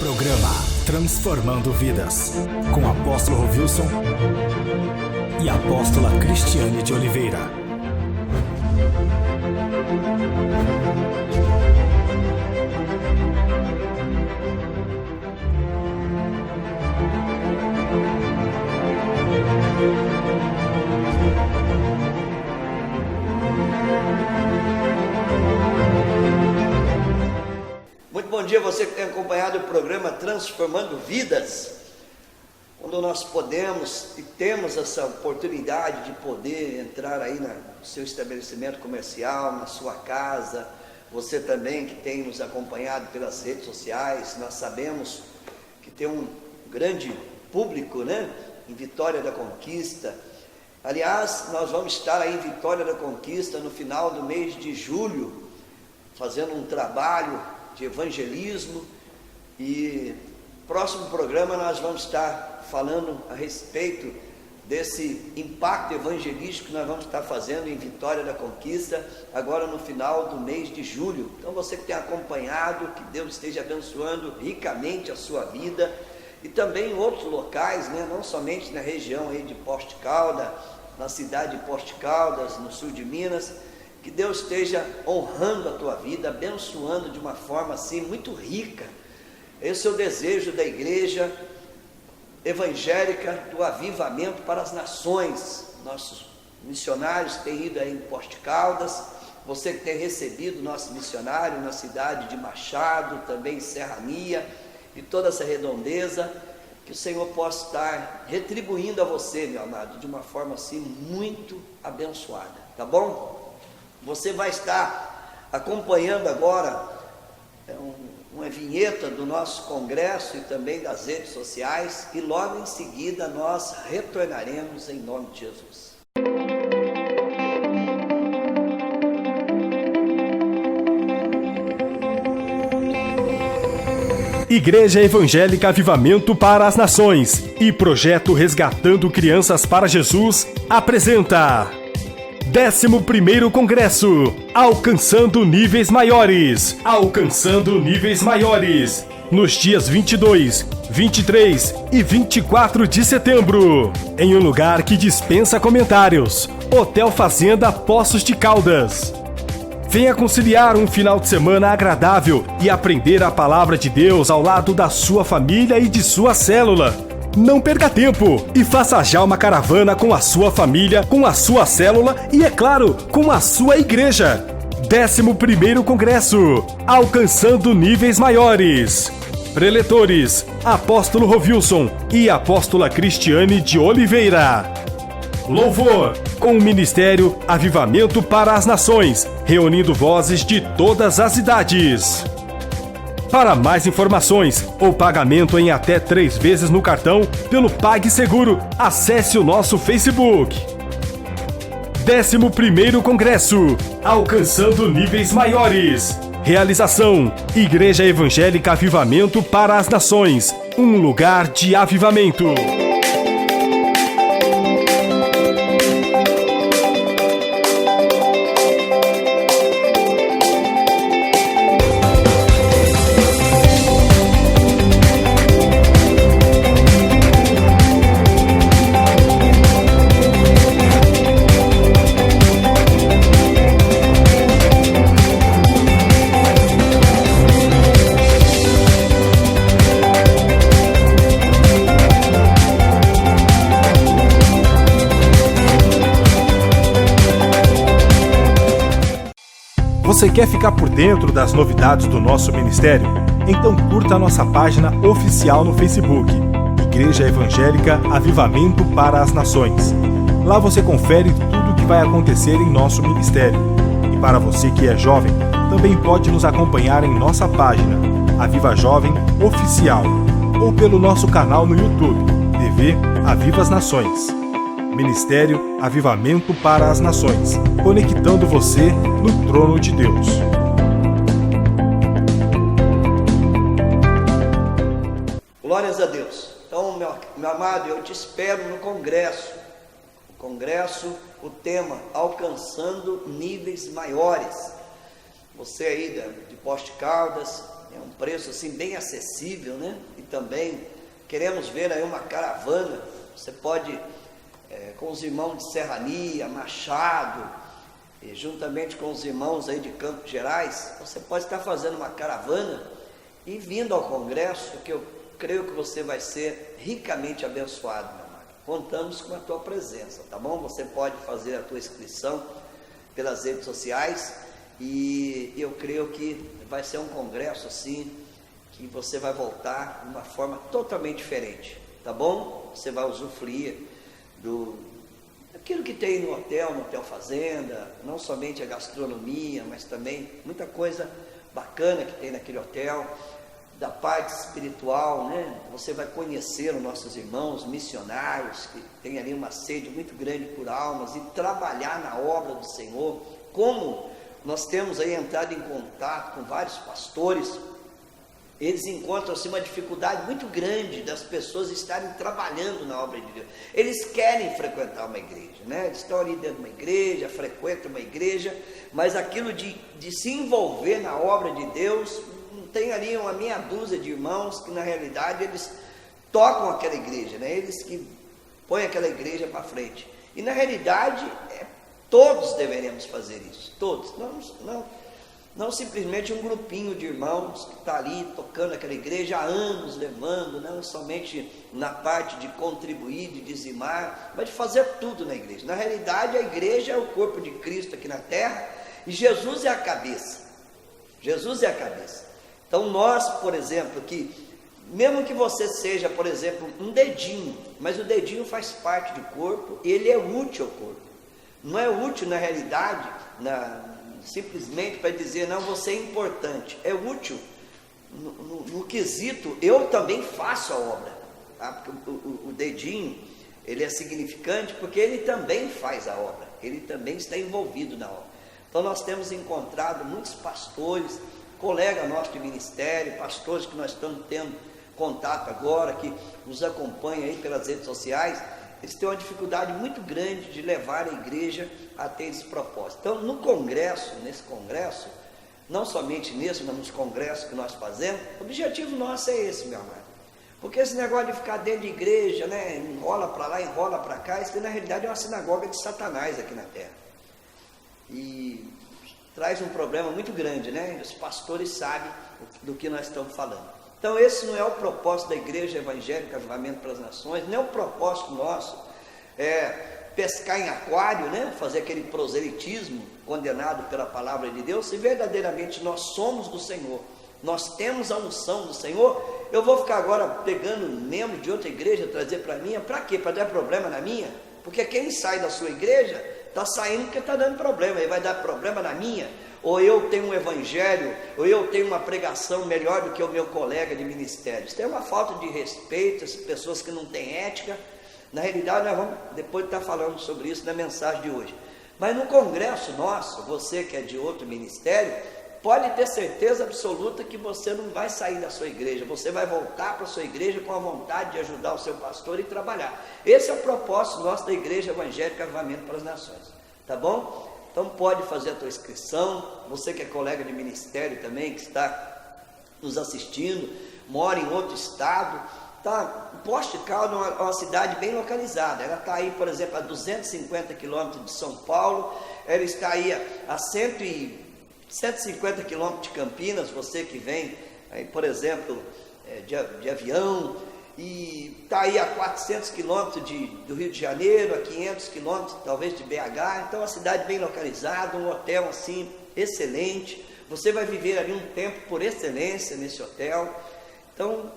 Programa Transformando Vidas, com apóstolo Wilson e apóstola Cristiane de Oliveira. Bom dia, você que tem acompanhado o programa Transformando Vidas, quando nós podemos e temos essa oportunidade de poder entrar aí no seu estabelecimento comercial, na sua casa, você também que tem nos acompanhado pelas redes sociais, nós sabemos que tem um grande público, em Vitória da Conquista. Aliás, nós vamos estar aí em Vitória da Conquista no final do mês de julho, fazendo um trabalho de evangelismo, e próximo programa nós vamos estar falando a respeito desse impacto evangelístico que nós vamos estar fazendo em Vitória da Conquista, agora no final do mês de julho. Então você que tem acompanhado, que Deus esteja abençoando ricamente a sua vida, e também em outros locais, não somente na região aí de Poços de Caldas, na cidade de Poços de Caldas, no sul de Minas. Que Deus esteja honrando a tua vida, abençoando de uma forma assim muito rica. Esse é o desejo da igreja evangélica, do avivamento para as nações. Nossos missionários têm ido aí em Poços de Caldas, você que tem recebido nosso missionário na cidade de Machado, também em Serrania e toda essa redondeza, que o Senhor possa estar retribuindo a você, meu amado, de uma forma assim muito abençoada, tá bom? Você vai estar acompanhando agora uma vinheta do nosso congresso e também das redes sociais, e logo em seguida nós retornaremos em nome de Jesus. Igreja Evangélica Avivamento para as Nações e Projeto Resgatando Crianças para Jesus apresenta 11º Congresso, Alcançando Níveis Maiores. Alcançando Níveis Maiores, nos dias 22, 23 e 24 de setembro, em um lugar que dispensa comentários, Hotel Fazenda Poços de Caldas. Venha conciliar um final de semana agradável e aprender a palavra de Deus ao lado da sua família e de sua célula. Não perca tempo e faça já uma caravana com a sua família, com a sua célula e, é claro, com a sua igreja. 11º Congresso, Alcançando Níveis Maiores. Preletores, Apóstolo Wilson e Apóstola Cristiane de Oliveira. Louvor, com o Ministério Avivamento para as Nações, reunindo vozes de todas as idades. Para mais informações ou pagamento em até 3 vezes no cartão pelo PagSeguro, acesse o nosso Facebook. 11º Congresso, Alcançando Níveis Maiores. Realização: Igreja Evangélica Avivamento para as Nações, um lugar de avivamento. Você quer ficar por dentro das novidades do nosso ministério? Então curta a nossa página oficial no Facebook, Igreja Evangélica Avivamento para as Nações. Lá você confere tudo o que vai acontecer em nosso ministério. E para você que é jovem, também pode nos acompanhar em nossa página, Aviva Jovem Oficial, ou pelo nosso canal no YouTube, TV Aviva as Nações. Ministério Avivamento para as Nações, conectando você no trono de Deus. Glórias a Deus. Então, meu amado, eu te espero no congresso. O congresso, o tema, Alcançando Níveis Maiores. Você aí de Poços de Caldas, é um preço assim bem acessível, né? E também queremos ver aí uma caravana. Você pode, com os irmãos de Serrania, Machado, e juntamente com os irmãos aí de Campos Gerais, você pode estar fazendo uma caravana e vindo ao congresso, que eu creio que você vai ser ricamente abençoado, meu amado. Contamos com a tua presença, tá bom? Você pode fazer a tua inscrição pelas redes sociais e eu creio que vai ser um congresso assim, que você vai voltar de uma forma totalmente diferente, tá bom? Você vai usufruir daquilo que tem no hotel fazenda, não somente a gastronomia, mas também muita coisa bacana que tem naquele hotel, da parte espiritual, né? Você vai conhecer os nossos irmãos missionários, que tem ali uma sede muito grande por almas, e trabalhar na obra do Senhor, como nós temos aí entrado em contato com vários pastores. Eles encontram assim uma dificuldade muito grande das pessoas estarem trabalhando na obra de Deus. Eles querem frequentar uma igreja, né? Eles estão ali dentro de uma igreja, frequentam uma igreja, mas aquilo de se envolver na obra de Deus, tem ali uma meia dúzia de irmãos que na realidade eles tocam aquela igreja, né? Eles que põem aquela igreja para frente. E na realidade, todos deveremos fazer isso, todos, não simplesmente um grupinho de irmãos que está ali tocando aquela igreja há anos, levando, não somente na parte de contribuir, de dizimar, mas de fazer tudo na igreja. Na realidade, a igreja é o corpo de Cristo aqui na terra, e Jesus é a cabeça. Jesus é a cabeça. Então nós, por exemplo, que mesmo que você seja, por exemplo, um dedinho, mas o dedinho faz parte do corpo, ele é útil ao corpo. Não é útil na realidade, simplesmente para dizer, não, você é importante. É útil no quesito, eu também faço a obra. Tá? Porque o dedinho, ele é significante porque ele também faz a obra. Ele também está envolvido na obra. Então nós temos encontrado muitos pastores, colegas nossos de ministério, pastores que nós estamos tendo contato agora, que nos acompanham aí pelas redes sociais, eles têm uma dificuldade muito grande de levar a igreja a ter esse propósito. Então, nesse congresso, não somente nesse, mas nos congressos que nós fazemos, o objetivo nosso é esse, meu amado. Porque esse negócio de ficar dentro de igreja, né, enrola para lá, enrola para cá, isso na realidade é uma sinagoga de Satanás aqui na terra. E traz um problema muito grande, né? Os pastores sabem do que nós estamos falando. Então esse não é o propósito da Igreja Evangélica Avivamento para as Nações, nem é o propósito nosso pescar em aquário, né? Fazer aquele proselitismo condenado pela palavra de Deus. Se verdadeiramente nós somos do Senhor, nós temos a unção do Senhor, eu vou ficar agora pegando membro de outra igreja, trazer para a minha, para quê? Para dar problema na minha? Porque quem sai da sua igreja está saindo porque está dando problema, ele vai dar problema na minha, ou eu tenho um evangelho, ou eu tenho uma pregação melhor do que o meu colega de ministério. Isso é uma falta de respeito, as pessoas que não têm ética. Na realidade nós vamos depois estar falando sobre isso na mensagem de hoje. Mas no congresso nosso, você que é de outro ministério, pode ter certeza absoluta que você não vai sair da sua igreja, você vai voltar para a sua igreja com a vontade de ajudar o seu pastor e trabalhar. Esse é o propósito nosso da Igreja Evangélica Avivamento para as Nações, tá bom? Então pode fazer a tua inscrição, você que é colega de ministério também, que está nos assistindo, mora em outro estado, tá? Poste Caldas é uma cidade bem localizada, ela está aí, por exemplo, a 250 quilômetros de São Paulo, ela está aí a 150 quilômetros de Campinas, você que vem, aí, por exemplo, de avião, e está aí a 400 quilômetros do Rio de Janeiro, a 500 quilômetros talvez de BH, então é uma cidade bem localizada, um hotel assim, excelente, você vai viver ali um tempo por excelência nesse hotel, então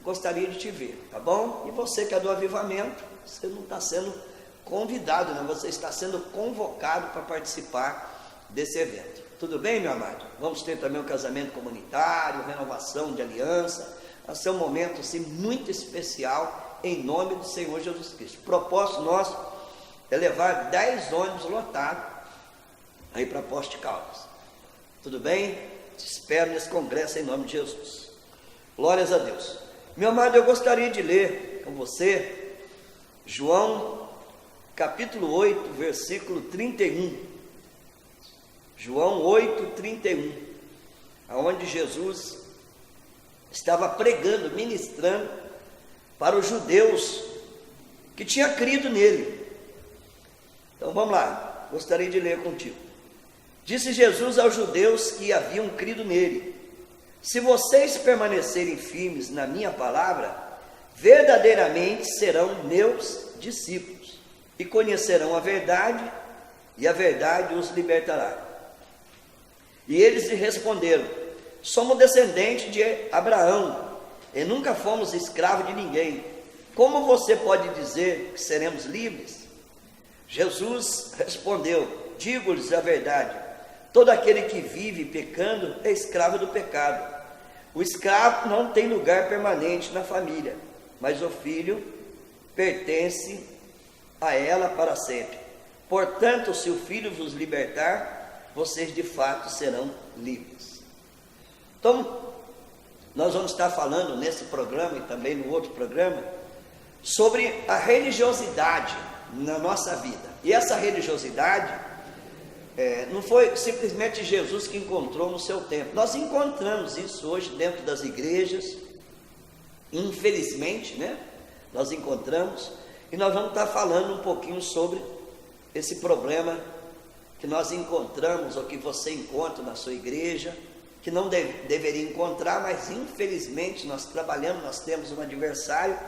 gostaria de te ver, tá bom? E você que é do avivamento, você não está sendo convidado, não, você está sendo convocado para participar desse evento. Tudo bem, meu amado? Vamos ter também um casamento comunitário, renovação de aliança. Vai ser um momento assim, muito especial, em nome do Senhor Jesus Cristo. O propósito nosso é levar 10 ônibus lotados aí para Poste Caldas. Tudo bem? Te espero nesse congresso em nome de Jesus. Glórias a Deus. Meu amado, eu gostaria de ler com você João capítulo 8, versículo 31. João 8, 31, onde Jesus estava pregando, ministrando para os judeus que tinham crido nele. Então vamos lá, gostaria de ler contigo. Disse Jesus aos judeus que haviam crido nele: se vocês permanecerem firmes na minha palavra, verdadeiramente serão meus discípulos e conhecerão a verdade, e a verdade os libertará. E eles lhe responderam: somos descendentes de Abraão e nunca fomos escravos de ninguém. Como você pode dizer que seremos livres? Jesus respondeu: digo-lhes a verdade, todo aquele que vive pecando é escravo do pecado. O escravo não tem lugar permanente na família, mas o filho pertence a ela para sempre. Portanto, se o filho vos libertar, vocês de fato serão livres. Então, nós vamos estar falando nesse programa e também no outro programa sobre a religiosidade na nossa vida. E essa religiosidade não foi simplesmente Jesus que encontrou no seu tempo. Nós encontramos isso hoje dentro das igrejas, infelizmente, né? Nós encontramos, e nós vamos estar falando um pouquinho sobre esse problema que nós encontramos, ou que você encontra na sua igreja, que não deveria encontrar, mas infelizmente nós trabalhamos, nós temos um adversário,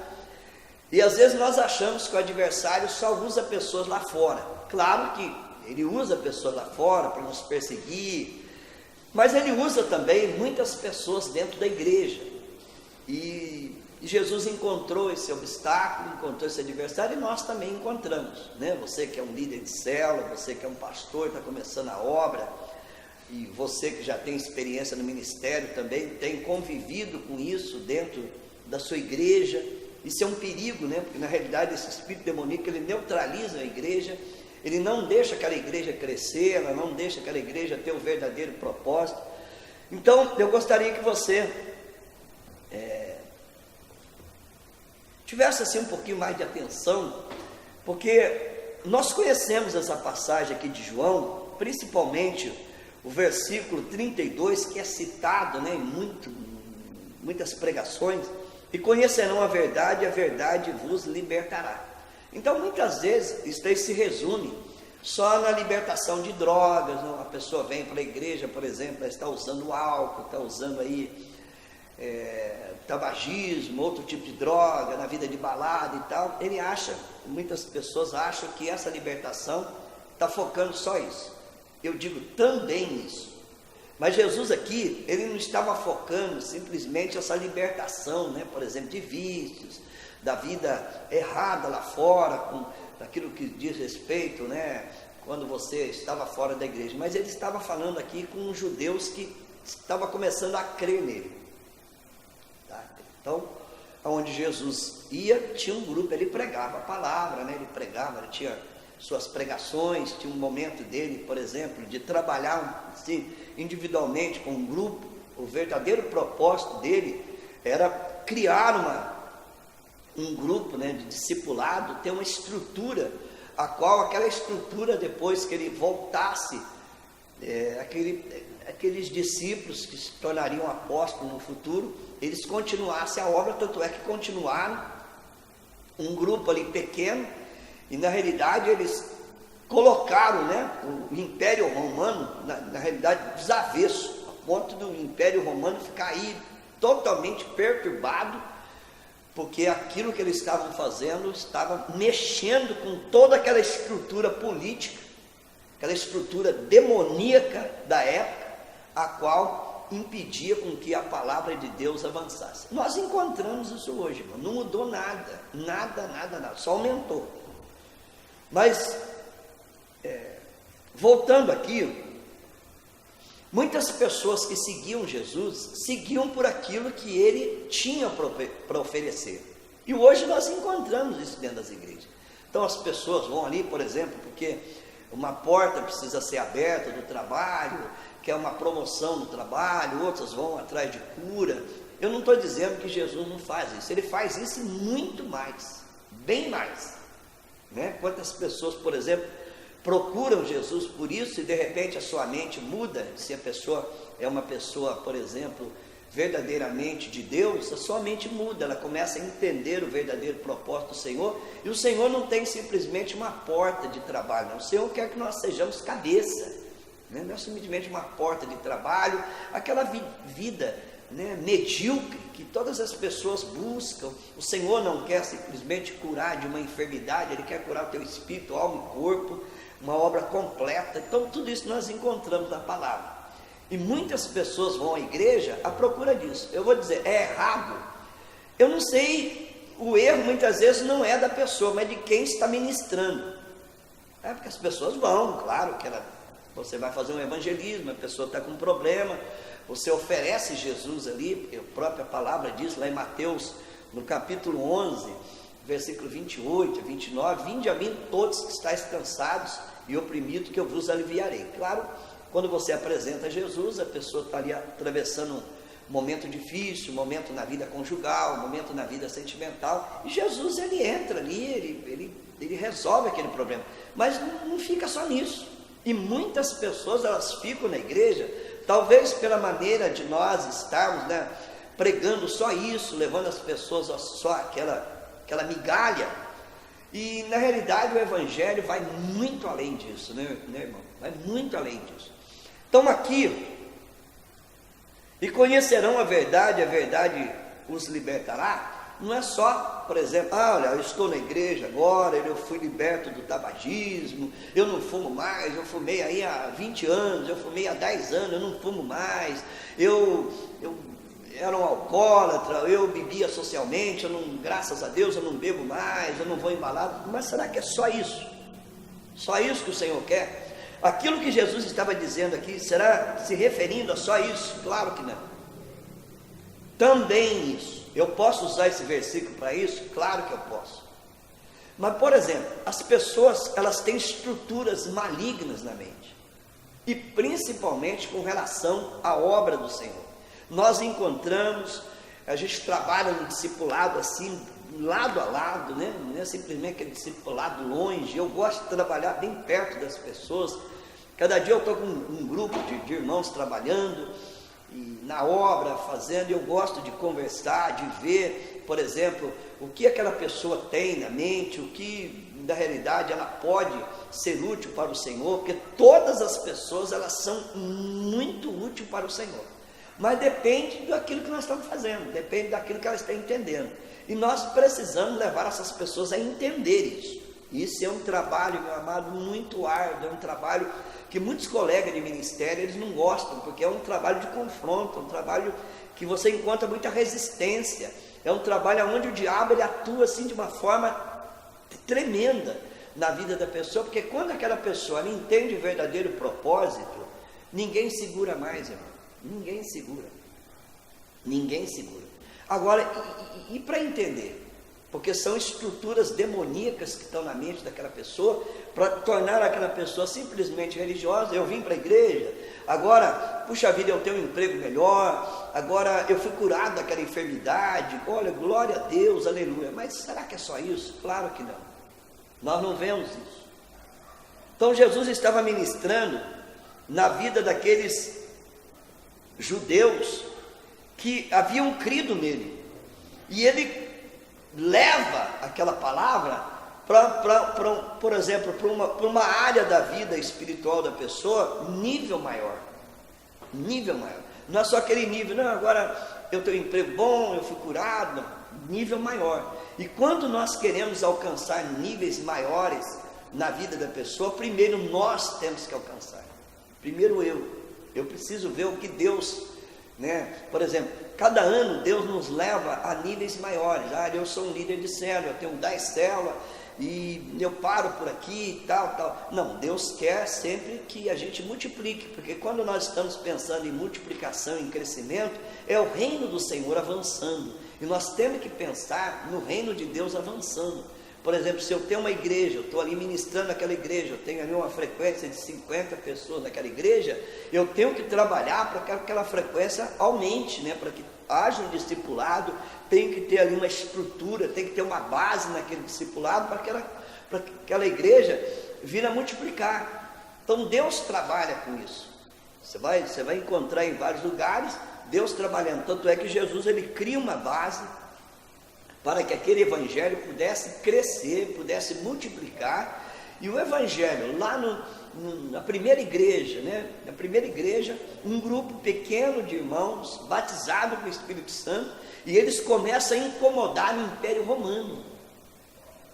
e às vezes nós achamos que o adversário só usa pessoas lá fora. Claro que ele usa pessoas lá fora para nos perseguir, mas ele usa também muitas pessoas dentro da igreja. E Jesus encontrou esse obstáculo, encontrou esse adversário, e nós também encontramos, né? Você que é um líder de célula, você que é um pastor, está começando a obra, e você que já tem experiência no ministério também, tem convivido com isso dentro da sua igreja. Isso é um perigo, né? Porque na realidade esse espírito demoníaco, ele neutraliza a igreja, ele não deixa aquela igreja crescer, ela não deixa aquela igreja ter o verdadeiro propósito. Então, eu gostaria que você tivesse assim um pouquinho mais de atenção, porque nós conhecemos essa passagem aqui de João, principalmente o versículo 32, que é citado, né, em muitas pregações: e conhecerão a verdade vos libertará. Então, muitas vezes, isso aí se resume só na libertação de drogas. Não? A pessoa vem para a igreja, por exemplo, ela está usando álcool, está usando aí tabagismo, outro tipo de droga, na vida de balada e tal. Muitas pessoas acham que essa libertação está focando só isso. Eu digo também nisso. Mas Jesus aqui, ele não estava focando simplesmente essa libertação, né? Por exemplo, de vícios, da vida errada lá fora, com aquilo que diz respeito, né? Quando você estava fora da igreja. Mas ele estava falando aqui com os judeus que estavam começando a crer nele. Tá? Então, onde Jesus ia, tinha um grupo, ele pregava a palavra, né? Ele tinha suas pregações, tinha um momento dele, por exemplo, de trabalhar assim, individualmente com um grupo. O verdadeiro propósito dele era criar um grupo, né, de discipulado, ter uma estrutura, aquela estrutura, depois que ele voltasse, aqueles discípulos que se tornariam apóstolos no futuro, eles continuassem a obra. Tanto é que continuaram um grupo ali pequeno, e na realidade eles colocaram, né, o Império Romano, na realidade, desavesso, a ponto do Império Romano ficar aí totalmente perturbado, porque aquilo que eles estavam fazendo estava mexendo com toda aquela estrutura política, aquela estrutura demoníaca da época, a qual impedia com que a palavra de Deus avançasse. Nós encontramos isso hoje, irmão. Não mudou nada, nada, só aumentou. Mas, voltando aqui, muitas pessoas que seguiam Jesus, seguiam por aquilo que ele tinha para oferecer. E hoje nós encontramos isso dentro das igrejas. Então as pessoas vão ali, por exemplo, porque uma porta precisa ser aberta do trabalho, quer uma promoção no trabalho, outras vão atrás de cura. Eu não estou dizendo que Jesus não faz isso, ele faz isso e muito mais, bem mais. Né? Quantas pessoas, por exemplo, procuram Jesus por isso, e de repente a sua mente muda. Se a pessoa é uma pessoa, por exemplo, verdadeiramente de Deus, a sua mente muda, ela começa a entender o verdadeiro propósito do Senhor, e o Senhor não tem simplesmente uma porta de trabalho, não. O Senhor quer que nós sejamos cabeça, né? Não é simplesmente uma porta de trabalho, aquela vida, né, medíocre que todas as pessoas buscam. O Senhor não quer simplesmente curar de uma enfermidade, Ele quer curar o teu espírito, alma e corpo, uma obra completa. Então tudo isso nós encontramos na palavra. E muitas pessoas vão à igreja à procura disso. Eu vou dizer, é errado? Eu não sei, o erro muitas vezes não é da pessoa, mas de quem está ministrando. Porque as pessoas vão, claro, você vai fazer um evangelismo, a pessoa está com um problema, você oferece Jesus ali, porque a própria palavra diz lá em Mateus, no capítulo 11, versículo 28 a 29, vinde a mim todos que estáis cansados e oprimidos, que eu vos aliviarei. Claro, quando você apresenta Jesus, a pessoa está ali atravessando um momento difícil, um momento na vida conjugal, um momento na vida sentimental, e Jesus, ele entra ali, ele resolve aquele problema, mas não fica só nisso. E muitas pessoas, elas ficam na igreja, talvez pela maneira de nós estarmos, né, pregando só isso, levando as pessoas a só aquela migalha, e na realidade o evangelho vai muito além disso, né, irmão? Vai muito além disso. Então aqui, e conhecerão a verdade os libertará. Não é só, por exemplo, olha, eu estou na igreja agora, eu fui liberto do tabagismo, eu não fumo mais, eu fumei aí há 20 anos, eu fumei há 10 anos, eu não fumo mais, eu era um alcoólatra, eu bebia socialmente, graças a Deus eu não bebo mais, eu não vou embalado. Mas será que é só isso? Só isso que o Senhor quer? Aquilo que Jesus estava dizendo aqui, será se referindo a só isso? Claro que não. Também isso. Eu posso usar esse versículo para isso? Claro que eu posso. Mas, por exemplo, as pessoas, elas têm estruturas malignas na mente. E principalmente com relação à obra do Senhor. Nós encontramos, a gente trabalha no discipulado assim, lado a lado, né? Não é simplesmente aquele discipulado longe. Eu gosto de trabalhar bem perto das pessoas. Cada dia eu estou com um grupo de irmãos trabalhando e na obra, fazendo, e eu gosto de conversar, de ver, por exemplo, o que aquela pessoa tem na mente, o que na realidade ela pode ser útil para o Senhor, porque todas as pessoas, elas são muito úteis para o Senhor, mas depende daquilo que nós estamos fazendo, depende daquilo que elas estão entendendo, e nós precisamos levar essas pessoas a entender isso. Isso é um trabalho, meu amado, muito árduo, é um trabalho que muitos colegas de ministério, eles não gostam, porque é um trabalho de confronto, é um trabalho que você encontra muita resistência, é um trabalho onde o diabo, ele atua assim de uma forma tremenda na vida da pessoa, porque quando aquela pessoa ela entende o verdadeiro propósito, ninguém segura mais, irmão, ninguém segura. Agora, e para entender? Porque são estruturas demoníacas que estão na mente daquela pessoa, para tornar aquela pessoa simplesmente religiosa. Eu vim para a igreja, agora, puxa vida, eu tenho um emprego melhor, agora eu fui curado daquela enfermidade, olha, glória a Deus, aleluia. Mas será que é só isso? Claro que não, nós não vemos isso. Então Jesus estava ministrando na vida daqueles judeus que haviam crido nele, e ele leva aquela palavra por exemplo, para uma área da vida espiritual da pessoa, nível maior. Não é só aquele nível, não, agora eu tenho um emprego bom, eu fui curado, não, nível maior. E quando nós queremos alcançar níveis maiores na vida da pessoa, primeiro nós temos que alcançar. Primeiro eu preciso ver o que Deus, né? Por exemplo, cada ano Deus nos leva a níveis maiores. Eu sou um líder de célula, eu tenho 10 células e eu paro por aqui e tal. Não, Deus quer sempre que a gente multiplique, porque quando nós estamos pensando em multiplicação, em crescimento, é o reino do Senhor avançando, e nós temos que pensar no reino de Deus avançando. Por exemplo, se eu tenho uma igreja, eu estou ali ministrando naquela igreja, eu tenho ali uma frequência de 50 pessoas naquela igreja, eu tenho que trabalhar para que aquela frequência aumente, né? Para que haja um discipulado, tem que ter ali uma estrutura, tem que ter uma base naquele discipulado, para que aquela igreja vir a multiplicar. Então Deus trabalha com isso. Você vai encontrar em vários lugares Deus trabalhando. Tanto é que Jesus, ele cria uma base para que aquele evangelho pudesse crescer, pudesse multiplicar. E o evangelho, lá na primeira igreja, né? Na primeira igreja, um grupo pequeno de irmãos, batizados com o Espírito Santo, e eles começam a incomodar o Império Romano.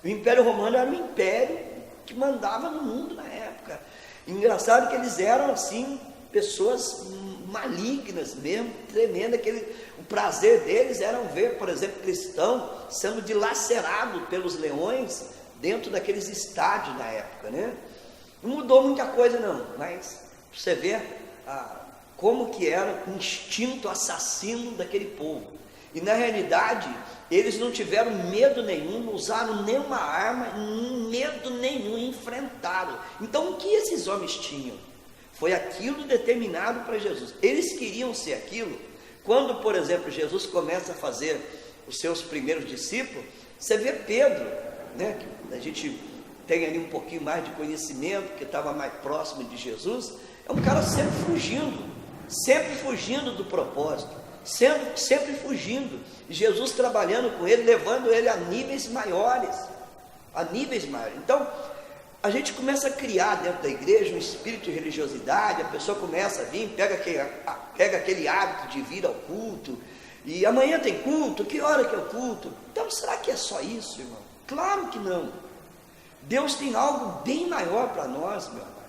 O Império Romano era um império que mandava no mundo na época. Engraçado que eles eram assim, pessoas malignas mesmo, tremendo. O prazer deles era ver, por exemplo, cristão sendo dilacerado pelos leões dentro daqueles estádios na época, né? Não mudou muita coisa não, mas você vê como que era o instinto assassino daquele povo. E na realidade, eles não tiveram medo nenhum, não usaram nenhuma arma, medo nenhum, enfrentaram. Então o que esses homens tinham? Foi aquilo determinado para Jesus. Eles queriam ser aquilo. Quando, por exemplo, Jesus começa a fazer os seus primeiros discípulos, você vê Pedro, né, que a gente tem ali um pouquinho mais de conhecimento, que estava mais próximo de Jesus, é um cara sempre fugindo do propósito, sempre fugindo, e Jesus trabalhando com ele, levando ele a níveis maiores, Então, a gente começa a criar dentro da igreja um espírito de religiosidade, a pessoa começa a vir, pega aquele hábito de vir ao culto, e amanhã tem culto, que hora que é o culto? Então, será que é só isso, irmão? Claro que não. Deus tem algo bem maior para nós, meu amado.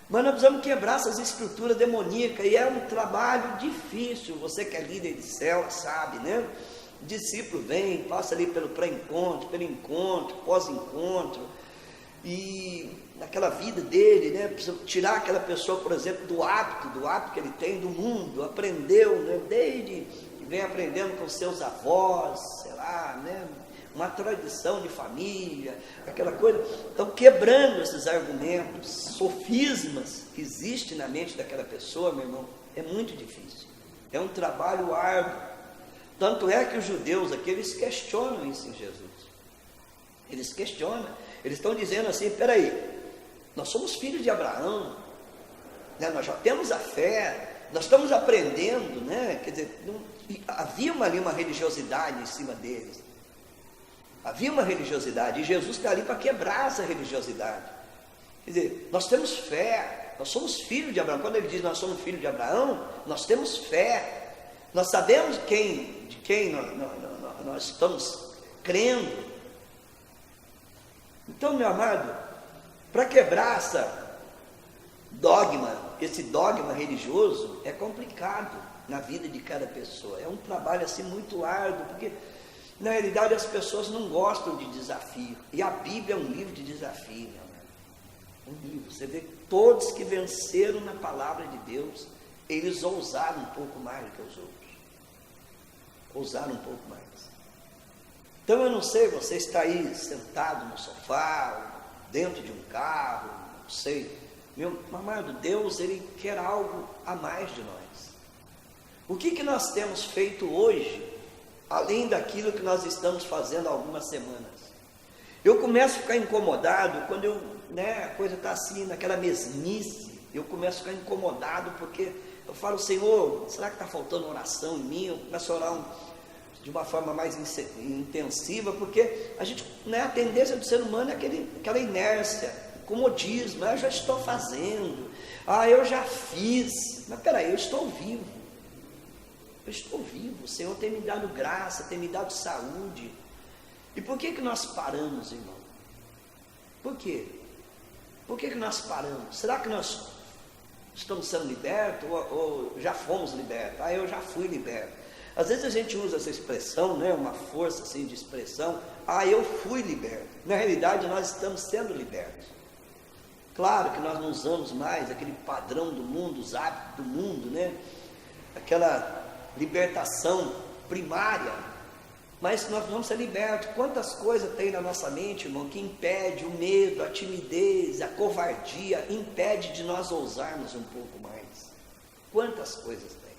Mas nós precisamos quebrar essas estruturas demoníacas, e é um trabalho difícil. Você que é líder de célula sabe, né? O discípulo vem, passa ali pelo pré-encontro, pelo encontro, pós-encontro, e naquela vida dele, né? Precisa tirar aquela pessoa, por exemplo, do hábito que ele tem do mundo, aprendeu, né? Desde que vem aprendendo com seus avós, sei lá, né? Uma tradição de família, aquela coisa. Então, quebrando esses argumentos, sofismas que existem na mente daquela pessoa, meu irmão, é muito difícil. É um trabalho árduo. Tanto é que os judeus aqui, eles questionam isso em Jesus. Eles questionam. Eles estão dizendo assim, peraí, nós somos filhos de Abraão, né? Nós já temos a fé, nós estamos aprendendo, né? Quer dizer, havia ali uma religiosidade em cima deles. Havia uma religiosidade, e Jesus está ali para quebrar essa religiosidade. Quer dizer, nós temos fé, nós somos filhos de Abraão. Quando ele diz nós somos filhos de Abraão, nós temos fé, nós sabemos de quem nós estamos crendo. Então, meu amado, para quebrar esse dogma religioso, é complicado na vida de cada pessoa. É um trabalho assim muito árduo, porque na realidade as pessoas não gostam de desafio, e a Bíblia é um livro de desafio, meu amado. Um livro, você vê todos que venceram na palavra de Deus, eles ousaram um pouco mais do que os outros, ousaram um pouco mais. Então eu não sei, você está aí sentado no sofá, dentro de um carro, não sei, meu amado, Deus, Ele quer algo a mais de nós. O que nós temos feito hoje, além daquilo que nós estamos fazendo há algumas semanas? Eu começo a ficar incomodado quando a coisa está assim, naquela mesmice. Eu começo a ficar incomodado porque eu falo, Senhor, será que está faltando oração em mim? Eu começo a orar de uma forma mais intensiva, porque a tendência do ser humano é aquela inércia, comodismo. Eu já estou fazendo, eu já fiz, mas peraí, eu estou vivo. O Senhor tem me dado graça, tem me dado saúde. E por que nós paramos, irmão? Por quê? Por que nós paramos? Será que nós estamos sendo libertos ou já fomos libertos? Eu já fui liberto. Às vezes a gente usa essa expressão, né, uma força assim de expressão, eu fui liberto. Na realidade nós estamos sendo libertos. Claro que nós não usamos mais aquele padrão do mundo, os hábitos do mundo, né? Aquela libertação primária, mas nós vamos ser libertos. Quantas coisas tem na nossa mente, irmão, que impede o medo, a timidez, a covardia, impede de nós ousarmos um pouco mais. Quantas coisas tem.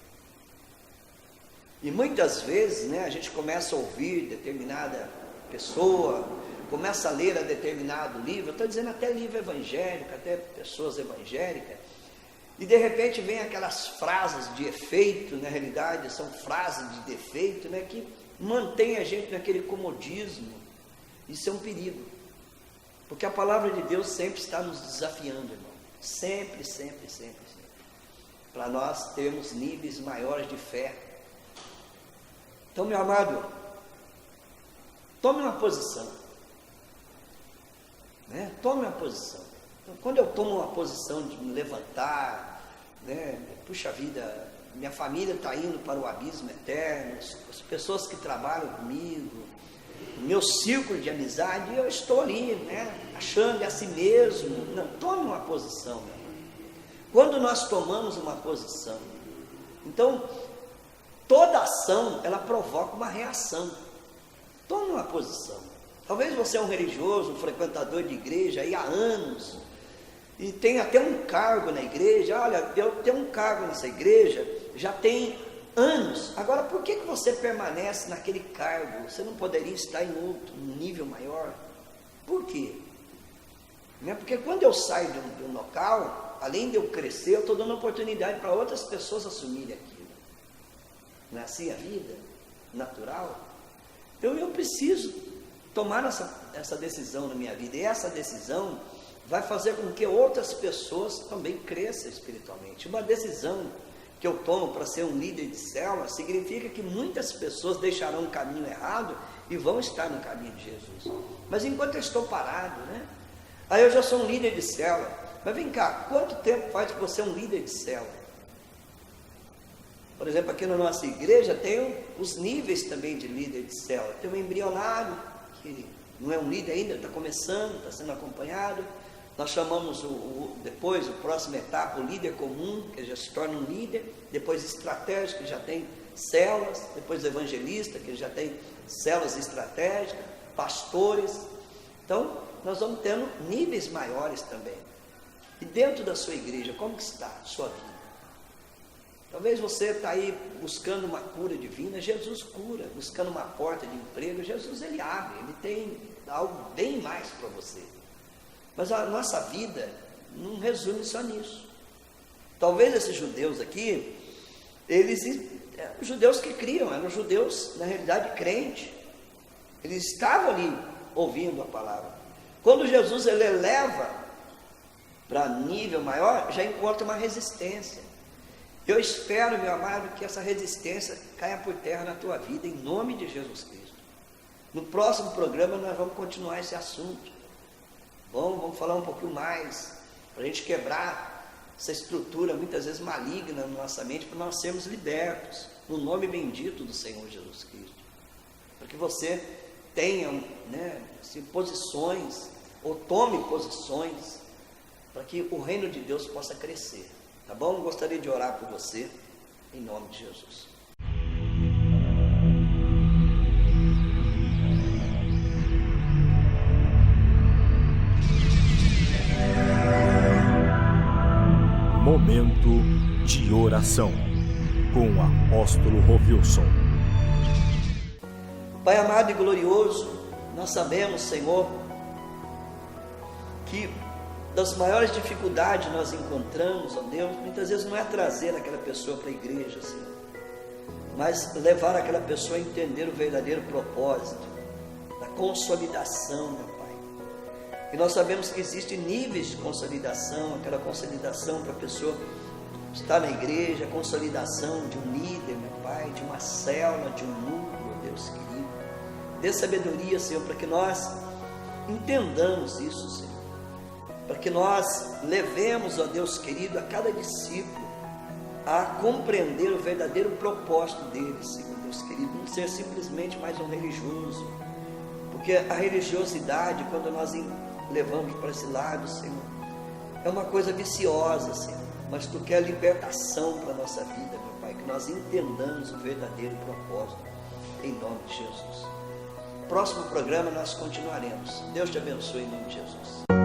E muitas vezes, a gente começa a ouvir determinada pessoa, começa a ler a determinado livro, eu estou dizendo até livro evangélico, até pessoas evangélicas, E de repente vem aquelas frases de efeito, na realidade são frases de defeito, né, que mantém a gente naquele comodismo. Isso é um perigo, porque a palavra de Deus sempre está nos desafiando, irmão. Sempre, sempre, sempre, sempre. Para nós termos níveis maiores de fé. Então, meu amado, tome uma posição. Né? Tome uma posição. Então, quando eu tomo uma posição de me levantar, né? Puxa vida, minha família está indo para o abismo eterno, as pessoas que trabalham comigo, o meu círculo de amizade, eu estou ali, né? Achando a si mesmo. Não, tome uma posição, meu irmão. Quando nós tomamos uma posição, então, toda ação, ela provoca uma reação. Tome uma posição. Talvez você é um religioso, um frequentador de igreja aí há anos, e tem até um cargo na igreja. Olha, eu tenho um cargo nessa igreja, já tem anos. Agora, por que você permanece naquele cargo? Você não poderia estar em outro, um nível maior? Por quê? Porque quando eu saio de um local, além de eu crescer, eu estou dando oportunidade para outras pessoas assumirem aquilo. Não é assim a vida? Natural? Então eu preciso tomar essa decisão na minha vida. E essa decisão vai fazer com que outras pessoas também cresçam espiritualmente. Uma decisão que eu tomo para ser um líder de célula significa que muitas pessoas deixarão o caminho errado e vão estar no caminho de Jesus. Mas enquanto eu estou parado, né? Aí eu já sou um líder de célula. Mas vem cá, quanto tempo faz que você é um líder de célula? Por exemplo, aqui na nossa igreja tem os níveis também de líder de célula. Tem um embrionário, que não é um líder ainda, está começando, está sendo acompanhado. Nós chamamos depois, a próxima etapa, o líder comum, que já se torna um líder. Depois estratégico, que já tem células. Depois evangelista, que já tem células estratégicas. Pastores. Então, nós vamos tendo níveis maiores também. E dentro da sua igreja, como que está a sua vida? Talvez você está aí buscando uma cura divina, Jesus cura. Buscando uma porta de emprego, Jesus ele abre. Ele tem algo bem mais para você. Mas a nossa vida não resume só nisso. Talvez esses judeus aqui, eles eram judeus que criam, eram judeus, na realidade, crentes. Eles estavam ali ouvindo a palavra. Quando Jesus ele eleva para nível maior, já encontra uma resistência. Eu espero, meu amado, que essa resistência caia por terra na tua vida, em nome de Jesus Cristo. No próximo programa nós vamos continuar esse assunto. Bom, vamos falar um pouquinho mais, para a gente quebrar essa estrutura muitas vezes maligna na nossa mente, para nós sermos libertos, no nome bendito do Senhor Jesus Cristo. Para que você tenha, né, posições, ou tome posições, para que o reino de Deus possa crescer, tá bom? Gostaria de orar por você, em nome de Jesus. Momento de oração com o apóstolo Rovilson. Pai amado e glorioso, nós sabemos, Senhor, que das maiores dificuldades nós encontramos, ó Deus, muitas vezes não é trazer aquela pessoa para a igreja, Senhor, mas levar aquela pessoa a entender o verdadeiro propósito da consolidação, meu Pai. E nós sabemos que existem níveis de consolidação, aquela consolidação para a pessoa estar na igreja, a consolidação de um líder, meu Pai, de uma célula, de um núcleo, ó Deus querido. Dê sabedoria, Senhor, para que nós entendamos isso, Senhor. Para que nós levemos, ó Deus querido, a cada discípulo a compreender o verdadeiro propósito dele, Senhor Deus querido, não ser simplesmente mais um religioso, porque a religiosidade, quando nós levamos para esse lado, Senhor, é uma coisa viciosa, Senhor, mas Tu quer libertação para a nossa vida, meu Pai, que nós entendamos o verdadeiro propósito, em nome de Jesus. Próximo programa nós continuaremos. Deus te abençoe em nome de Jesus.